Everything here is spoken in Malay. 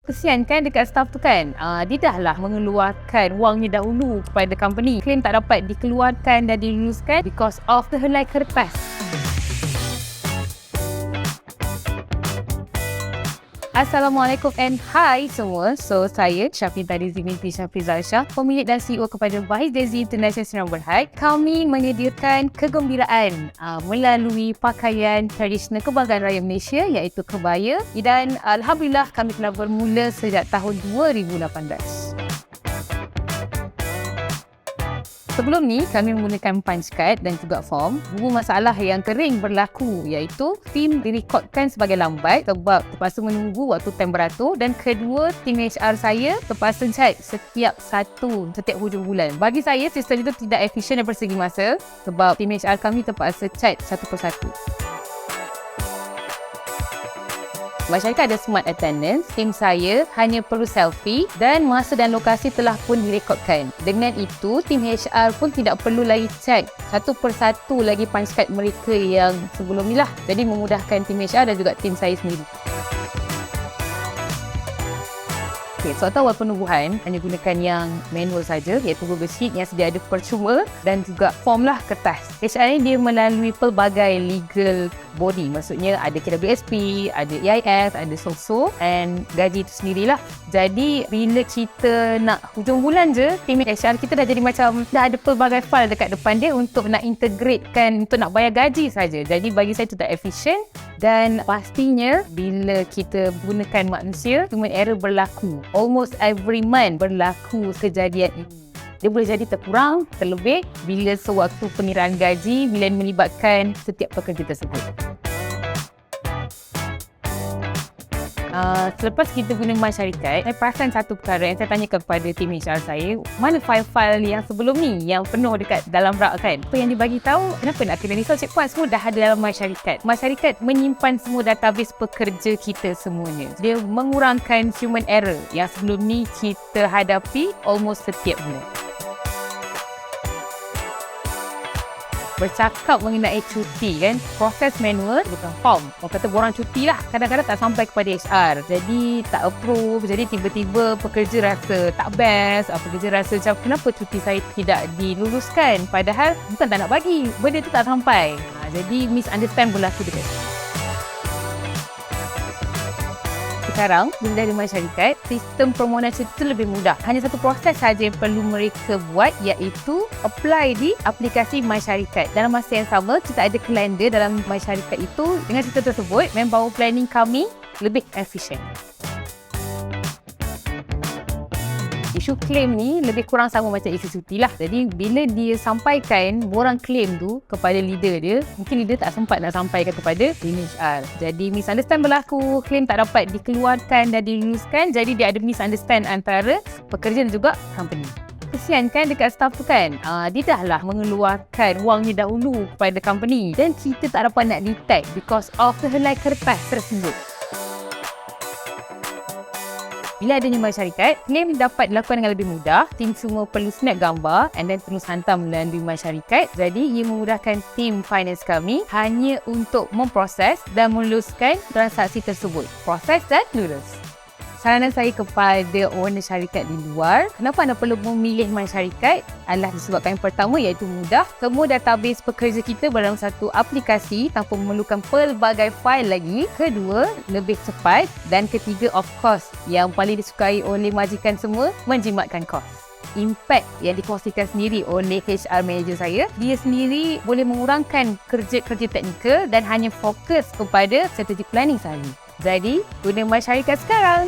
Kesian kan dekat staff tu kan. Dia dah lah mengeluarkan wangnya dahulu kepada company. Claim tak dapat dikeluarkan dan diluluskan because of the helai kertas. Assalamualaikum and hi semua. So, saya Syafi Tarizi binti Syafi Zalsyah, pemilik dan CEO kepada Bahis Desi International Senang Berhad. Kami menyediakan kegembiraan melalui pakaian tradisional Kebanggaan Raya Malaysia iaitu kebaya, dan Alhamdulillah kami telah bermula sejak tahun 2018. Sebelum ni, kami menggunakan punch card dan juga form. Dua masalah yang kering berlaku iaitu tim direkodkan sebagai lambat sebab terpaksa menunggu waktu time beratur, dan kedua, tim HR saya terpaksa chat setiap hujung bulan. Bagi saya, sistem itu tidak efisien dari segi masa sebab tim HR kami terpaksa chat satu persatu. Masyarakat ada smart attendance, tim saya hanya perlu selfie dan masa dan lokasi telah pun direkodkan. Dengan itu, tim HR pun tidak perlu lagi check satu persatu lagi punch card mereka yang sebelum ni lah. Jadi memudahkan tim HR dan juga tim saya sendiri. Soal awal penubuhan hanya gunakan yang manual saja, iaitu Google Sheet yang sedia ada percuma, dan juga form lah kertas. HR ni dia melalui pelbagai legal body, maksudnya ada KWSP, ada EIS, ada SOSO, and gaji itu sendirilah. Jadi bila kita nak hujung bulan je, tim HR kita dah jadi macam dah ada pelbagai file dekat depan dia untuk nak integratekan, untuk nak bayar gaji saja. Jadi bagi saya itu tak efisien, dan pastinya bila kita gunakan manusia, human error berlaku. Almost every month berlaku kejadian ini. Dia boleh jadi terkurang, terlebih bila sewaktu pengiraan gaji bila melibatkan setiap pekerja tersebut. Selepas kita guna masyarakat, saya perasan satu perkara yang saya tanya kepada tim HR saya, mana file-file yang sebelum ni yang penuh dekat dalam rak kan? Apa yang dibagi tahu, kenapa nak kena install checkpoint, semua dah ada dalam masyarakat. Masyarakat menyimpan semua database pekerja kita semuanya. Dia mengurangkan human error yang sebelum ni kita hadapi almost setiap bulan. Bercakap mengenai cuti kan, proses manual bukan form. Orang kata borang cuti lah, kadang-kadang tak sampai kepada HR, jadi tak approve. Jadi tiba-tiba pekerja rasa tak best, pekerja rasa macam kenapa cuti saya tidak diluluskan, padahal bukan tak nak bagi, benda tu tak sampai. Jadi misunderstand berlaku dekat situ. Sekarang, bila dari masyarakat, sistem permohonan cuti itu lebih mudah. Hanya satu proses sahaja yang perlu mereka buat, iaitu apply di aplikasi masyarakat. Dalam masa yang sama, kita ada kalender dalam masyarakat itu. Dengan sistem tersebut, manpower planning kami lebih efisien. Isu claim ni lebih kurang sama macam isu cuti lah. Jadi bila dia sampaikan borang claim tu kepada leader dia, mungkin leader tak sempat nak sampaikan kepada tim HR. Jadi misunderstand berlaku, claim tak dapat dikeluarkan dan diluluskan. Jadi dia ada misunderstand antara pekerja dan juga company. Kesian kan dekat staff tu kan. Dia dah lah mengeluarkan wangnya dahulu kepada company, dan kita tak dapat nak detect because of the helai kertas tersebut. Bila adanya masyarakat, claim dapat dilakukan dengan lebih mudah. Tim semua perlu snap gambar and then terus hantar melalui masyarakat. Jadi, ia memudahkan tim finance kami hanya untuk memproses dan meluluskan transaksi tersebut. Proses dan lulus. Saranan saya kepada owner syarikat di luar, kenapa anda perlu memilih masyarakat adalah disebabkan yang pertama iaitu mudah. Semua database pekerja kita dalam satu aplikasi tanpa memerlukan pelbagai file lagi. Kedua, lebih cepat. Dan ketiga, of course, yang paling disukai oleh majikan semua, menjimatkan kos. Impact yang dikongsikan sendiri oleh HR manager saya, dia sendiri boleh mengurangkan kerja-kerja teknikal dan hanya fokus kepada strategic planning sahaja. Jadi, guna masyarakat sekarang.